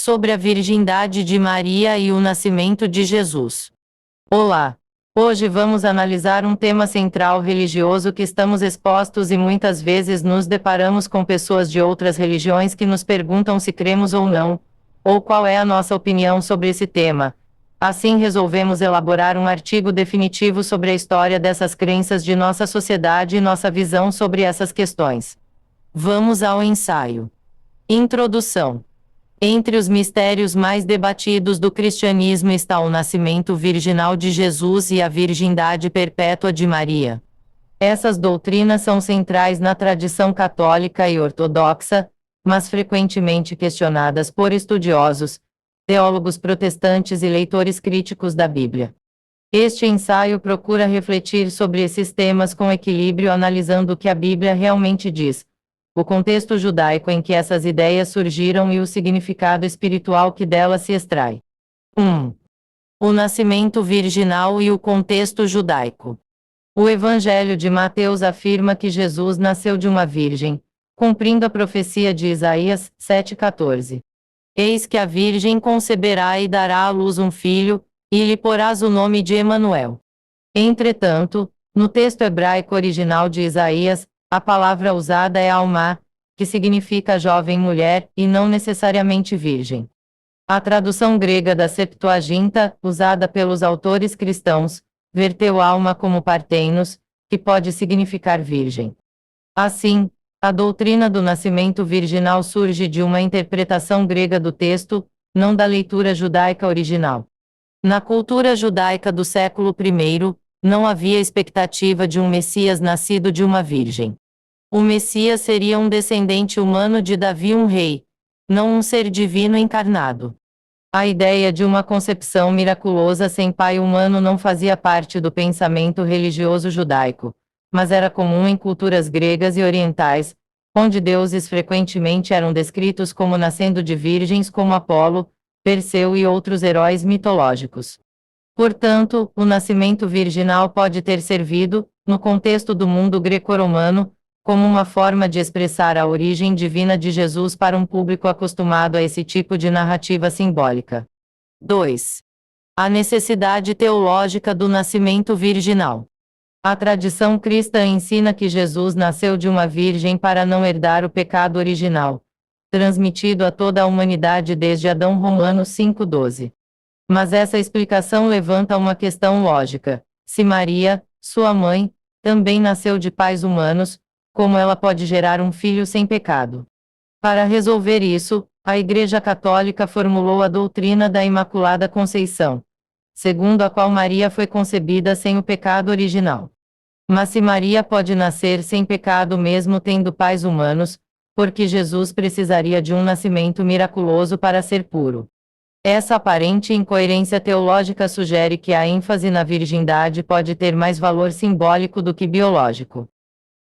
sobre a virgindade de Maria e o nascimento de Jesus. Olá! Hoje vamos analisar um tema central religioso que estamos expostos e muitas vezes nos deparamos com pessoas de outras religiões que nos perguntam se cremos ou não, ou qual é a nossa opinião sobre esse tema. Assim resolvemos elaborar um artigo definitivo sobre a história dessas crenças de nossa sociedade e nossa visão sobre essas questões. Vamos ao ensaio. Introdução. Entre os mistérios mais debatidos do cristianismo está o nascimento virginal de Jesus e a virgindade perpétua de Maria. Essas doutrinas são centrais na tradição católica e ortodoxa, mas frequentemente questionadas por estudiosos, teólogos protestantes e leitores críticos da Bíblia. Este ensaio procura refletir sobre esses temas com equilíbrio, analisando o que a Bíblia realmente diz, o contexto judaico em que essas ideias surgiram e o significado espiritual que dela se extrai. 1. O nascimento virginal e o contexto judaico. O Evangelho de Mateus afirma que Jesus nasceu de uma virgem, cumprindo a profecia de Isaías 7,14. Eis que a virgem conceberá e dará à luz um filho, e lhe porás o nome de Emanuel. Entretanto, no texto hebraico original de Isaías, a palavra usada é Almá, que significa jovem mulher, e não necessariamente virgem. A tradução grega da Septuaginta, usada pelos autores cristãos, verteu alma como parteinos, que pode significar virgem. Assim, a doutrina do nascimento virginal surge de uma interpretação grega do texto, não da leitura judaica original. Na cultura judaica do século I, não havia expectativa de um Messias nascido de uma virgem. O Messias seria um descendente humano de Davi, um rei, não um ser divino encarnado. A ideia de uma concepção miraculosa sem pai humano não fazia parte do pensamento religioso judaico, mas era comum em culturas gregas e orientais, onde deuses frequentemente eram descritos como nascendo de virgens, como Apolo, Perseu e outros heróis mitológicos. Portanto, o nascimento virginal pode ter servido, no contexto do mundo greco-romano, como uma forma de expressar a origem divina de Jesus para um público acostumado a esse tipo de narrativa simbólica. 2. A necessidade teológica do nascimento virginal. A tradição cristã ensina que Jesus nasceu de uma virgem para não herdar o pecado original, transmitido a toda a humanidade desde Adão. Romanos 5,12. Mas essa explicação levanta uma questão lógica. Se Maria, sua mãe, também nasceu de pais humanos, como ela pode gerar um filho sem pecado? Para resolver isso, a Igreja Católica formulou a doutrina da Imaculada Conceição, segundo a qual Maria foi concebida sem o pecado original. Mas se Maria pode nascer sem pecado mesmo tendo pais humanos, porque Jesus precisaria de um nascimento miraculoso para ser puro? Essa aparente incoerência teológica sugere que a ênfase na virgindade pode ter mais valor simbólico do que biológico.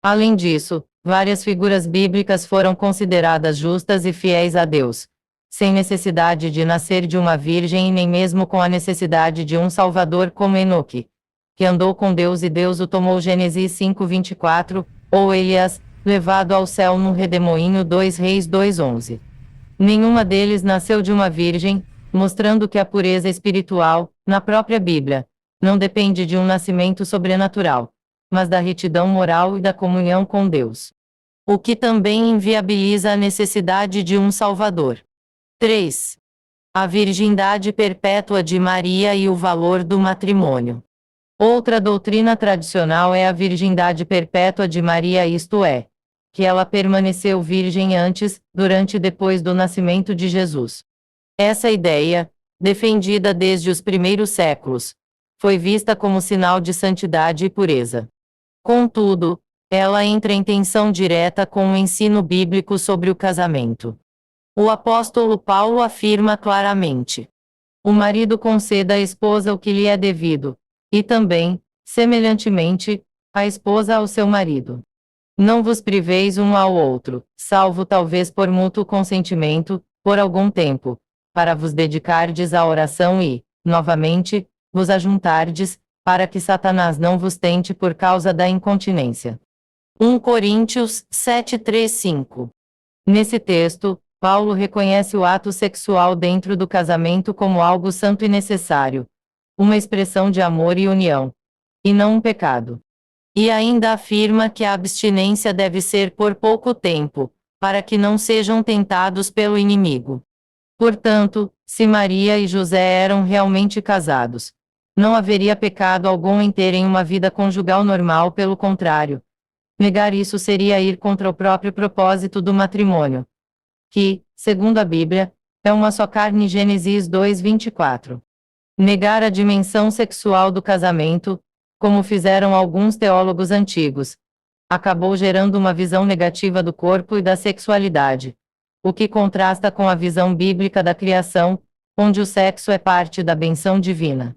Além disso, várias figuras bíblicas foram consideradas justas e fiéis a Deus, sem necessidade de nascer de uma virgem e nem mesmo com a necessidade de um Salvador, como Enoque, que andou com Deus e Deus o tomou. Gênesis 5:24, ou Elias, levado ao céu no redemoinho. 2 Reis 2:11. Nenhuma deles nasceu de uma virgem, mostrando que a pureza espiritual, na própria Bíblia, não depende de um nascimento sobrenatural, mas da retidão moral e da comunhão com Deus. O que também inviabiliza a necessidade de um Salvador. 3. A virgindade perpétua de Maria e o valor do matrimônio. Outra doutrina tradicional é a virgindade perpétua de Maria, isto é, que ela permaneceu virgem antes, durante e depois do nascimento de Jesus. Essa ideia, defendida desde os primeiros séculos, foi vista como sinal de santidade e pureza. Contudo, ela entra em tensão direta com o ensino bíblico sobre o casamento. O apóstolo Paulo afirma claramente: o marido conceda à esposa o que lhe é devido, e também, semelhantemente, a esposa ao seu marido. Não vos priveis um ao outro, salvo talvez por mútuo consentimento, por algum tempo, para vos dedicardes à oração e, novamente, vos ajuntardes, para que Satanás não vos tente por causa da incontinência. 1 Coríntios 7:3-5. Nesse texto, Paulo reconhece o ato sexual dentro do casamento como algo santo e necessário, uma expressão de amor e união, e não um pecado. E ainda afirma que a abstinência deve ser por pouco tempo, para que não sejam tentados pelo inimigo. Portanto, se Maria e José eram realmente casados, não haveria pecado algum em terem uma vida conjugal normal, pelo contrário. Negar isso seria ir contra o próprio propósito do matrimônio, que, segundo a Bíblia, é uma só carne. Gênesis 2:24. Negar a dimensão sexual do casamento, como fizeram alguns teólogos antigos, acabou gerando uma visão negativa do corpo e da sexualidade, o que contrasta com a visão bíblica da criação, onde o sexo é parte da bênção divina.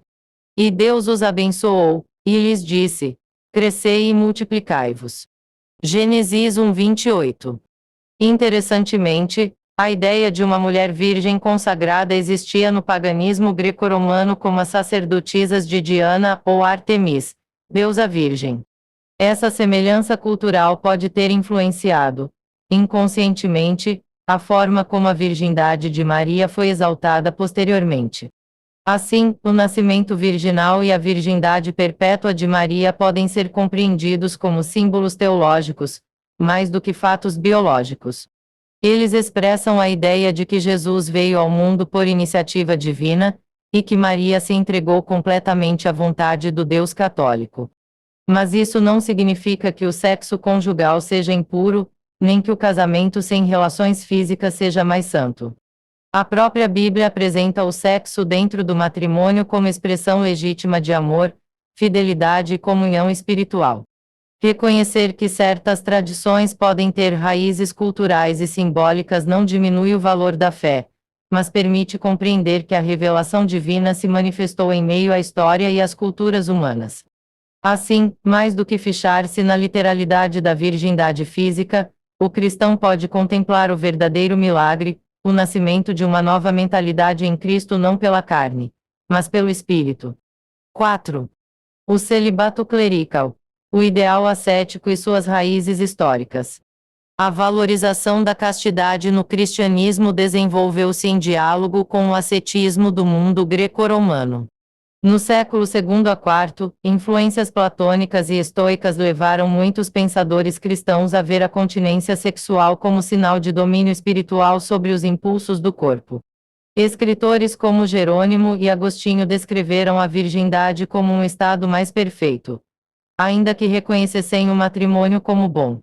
E Deus os abençoou, e lhes disse: crescei e multiplicai-vos. Gênesis 1:28. Interessantemente, a ideia de uma mulher virgem consagrada existia no paganismo greco-romano como as sacerdotisas de Diana ou Artemis, deusa virgem. Essa semelhança cultural pode ter influenciado, inconscientemente, a forma como a virgindade de Maria foi exaltada posteriormente. Assim, o nascimento virginal e a virgindade perpétua de Maria podem ser compreendidos como símbolos teológicos, mais do que fatos biológicos. Eles expressam a ideia de que Jesus veio ao mundo por iniciativa divina, e que Maria se entregou completamente à vontade do Deus católico. Mas isso não significa que o sexo conjugal seja impuro, nem que o casamento sem relações físicas seja mais santo. A própria Bíblia apresenta o sexo dentro do matrimônio como expressão legítima de amor, fidelidade e comunhão espiritual. Reconhecer que certas tradições podem ter raízes culturais e simbólicas não diminui o valor da fé, mas permite compreender que a revelação divina se manifestou em meio à história e às culturas humanas. Assim, mais do que fichar-se na literalidade da virgindade física, o cristão pode contemplar o verdadeiro milagre, o nascimento de uma nova mentalidade em Cristo, não pela carne, mas pelo Espírito. 4. O celibato clerical. O ideal ascético e suas raízes históricas. A valorização da castidade no cristianismo desenvolveu-se em diálogo com o ascetismo do mundo greco-romano. No século II a IV, influências platônicas e estoicas levaram muitos pensadores cristãos a ver a continência sexual como sinal de domínio espiritual sobre os impulsos do corpo. Escritores como Jerônimo e Agostinho descreveram a virgindade como um estado mais perfeito, ainda que reconhecessem o matrimônio como bom.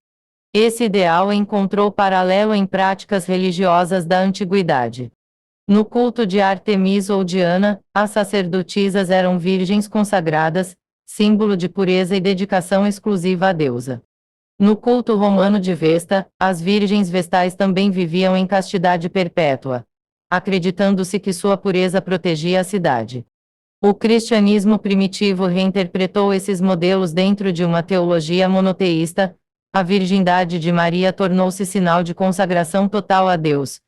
Esse ideal encontrou paralelo em práticas religiosas da antiguidade. No culto de Artemis ou Diana, as sacerdotisas eram virgens consagradas, símbolo de pureza e dedicação exclusiva à deusa. No culto romano de Vesta, as virgens vestais também viviam em castidade perpétua, acreditando-se que sua pureza protegia a cidade. O cristianismo primitivo reinterpretou esses modelos dentro de uma teologia monoteísta. A virgindade de Maria tornou-se sinal de consagração total a Deus,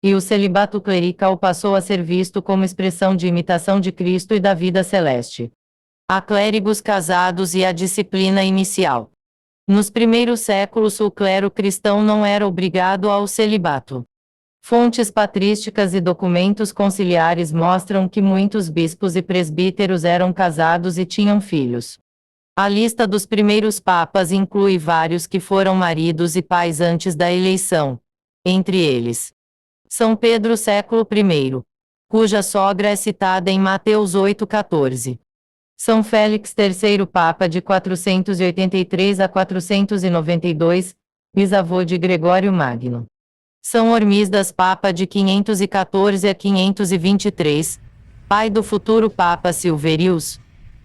e o celibato clerical passou a ser visto como expressão de imitação de Cristo e da vida celeste. Há clérigos casados e a disciplina inicial. Nos primeiros séculos, o clero cristão não era obrigado ao celibato. Fontes patrísticas e documentos conciliares mostram que muitos bispos e presbíteros eram casados e tinham filhos. A lista dos primeiros papas inclui vários que foram maridos e pais antes da eleição, entre eles São Pedro século I, cuja sogra é citada em Mateus 8,14. São Félix III Papa de 483 a 492, bisavô de Gregório Magno. São Hormisdas Papa de 514 a 523, pai do futuro Papa Silverius.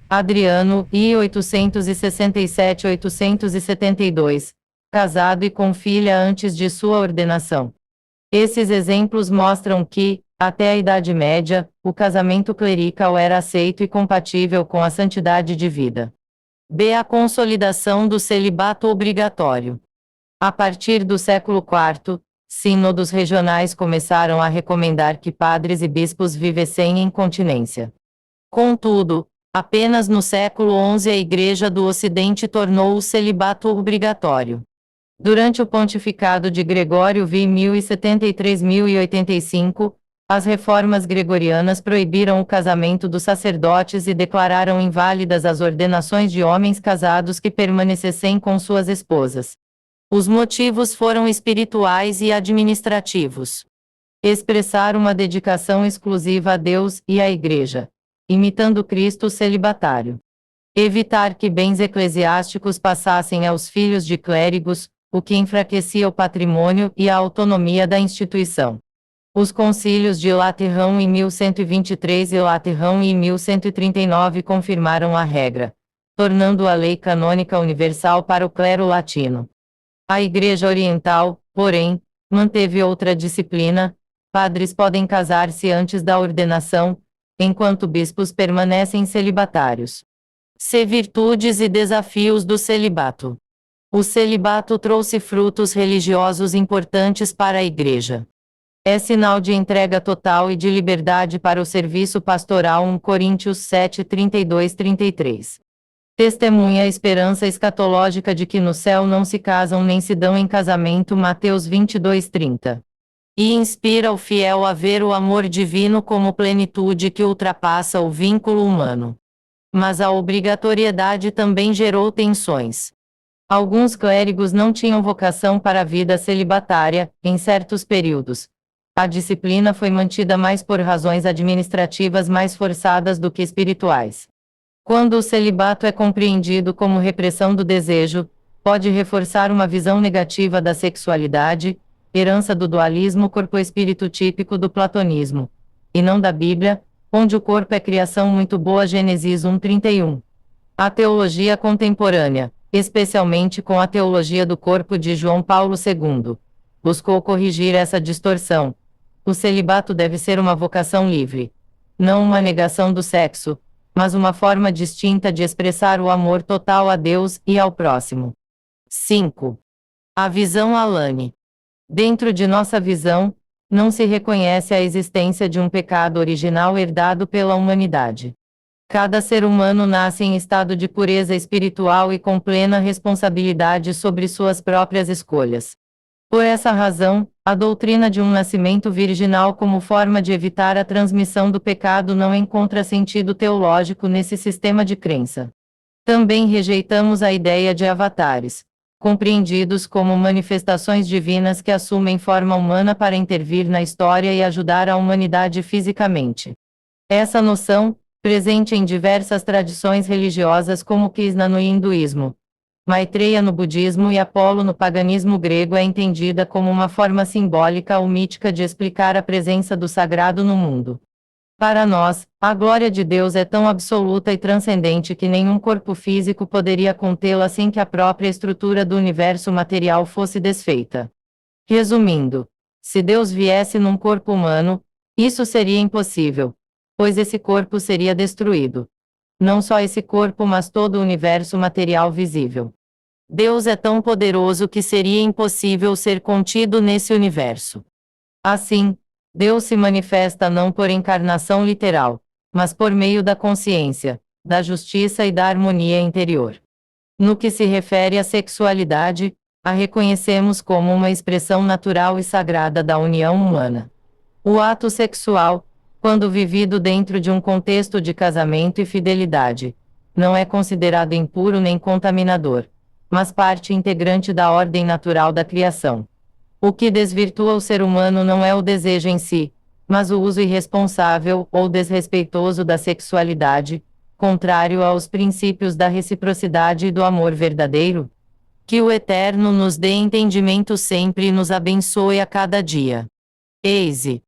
Adriano, I 867-872, casado e com filha antes de sua ordenação. Esses exemplos mostram que, até a Idade Média, o casamento clerical era aceito e compatível com a santidade de vida. B. A consolidação do celibato obrigatório. A partir do século IV, sínodos regionais começaram a recomendar que padres e bispos vivessem em continência. Contudo, apenas no século XI a Igreja do Ocidente tornou o celibato obrigatório. Durante o pontificado de Gregório V 1073-1085, as reformas gregorianas proibiram o casamento dos sacerdotes e declararam inválidas as ordenações de homens casados que permanecessem com suas esposas. Os motivos foram espirituais e administrativos. Expressar uma dedicação exclusiva a Deus e à Igreja, imitando Cristo celibatário. Evitar que bens eclesiásticos passassem aos filhos de clérigos, o que enfraquecia o patrimônio e a autonomia da instituição. Os concílios de Laterão em 1123 e Laterão em 1139 confirmaram a regra, tornando a lei canônica universal para o clero latino. A Igreja Oriental, porém, manteve outra disciplina: padres podem casar-se antes da ordenação, enquanto bispos permanecem celibatários. Virtudes e desafios do celibato. O celibato trouxe frutos religiosos importantes para a Igreja. É sinal de entrega total e de liberdade para o serviço pastoral. 1 Coríntios 7, 32-33. Testemunha a esperança escatológica de que no céu não se casam nem se dão em casamento. Mateus 22, 30. E inspira o fiel a ver o amor divino como plenitude que ultrapassa o vínculo humano. Mas a obrigatoriedade também gerou tensões. Alguns clérigos não tinham vocação para a vida celibatária, em certos períodos. A disciplina foi mantida mais por razões administrativas mais forçadas do que espirituais. Quando o celibato é compreendido como repressão do desejo, pode reforçar uma visão negativa da sexualidade, herança do dualismo corpo-espírito típico do platonismo, e não da Bíblia, onde o corpo é criação muito boa. Gênesis 1:31. A teologia contemporânea, especialmente com a teologia do corpo de João Paulo II, buscou corrigir essa distorção. O celibato deve ser uma vocação livre, não uma negação do sexo, mas uma forma distinta de expressar o amor total a Deus e ao próximo. 5. A visão Alane. Dentro de nossa visão, não se reconhece a existência de um pecado original herdado pela humanidade. Cada ser humano nasce em estado de pureza espiritual e com plena responsabilidade sobre suas próprias escolhas. Por essa razão, a doutrina de um nascimento virginal como forma de evitar a transmissão do pecado não encontra sentido teológico nesse sistema de crença. Também rejeitamos a ideia de avatares, compreendidos como manifestações divinas que assumem forma humana para intervir na história e ajudar a humanidade fisicamente. Essa noção, presente em diversas tradições religiosas como Krishna no hinduísmo, Maitreya no budismo e Apolo no paganismo grego, é entendida como uma forma simbólica ou mítica de explicar a presença do sagrado no mundo. Para nós, a glória de Deus é tão absoluta e transcendente que nenhum corpo físico poderia contê-la sem que a própria estrutura do universo material fosse desfeita. Resumindo, se Deus viesse num corpo humano, isso seria impossível, pois esse corpo seria destruído. Não só esse corpo, mas todo o universo material visível. Deus é tão poderoso que seria impossível ser contido nesse universo. Assim, Deus se manifesta não por encarnação literal, mas por meio da consciência, da justiça e da harmonia interior. No que se refere à sexualidade, a reconhecemos como uma expressão natural e sagrada da união humana. O ato sexual, quando vivido dentro de um contexto de casamento e fidelidade, não é considerado impuro nem contaminador, mas parte integrante da ordem natural da criação. O que desvirtua o ser humano não é o desejo em si, mas o uso irresponsável ou desrespeitoso da sexualidade, contrário aos princípios da reciprocidade e do amor verdadeiro. Que o Eterno nos dê entendimento sempre e nos abençoe a cada dia. Eise.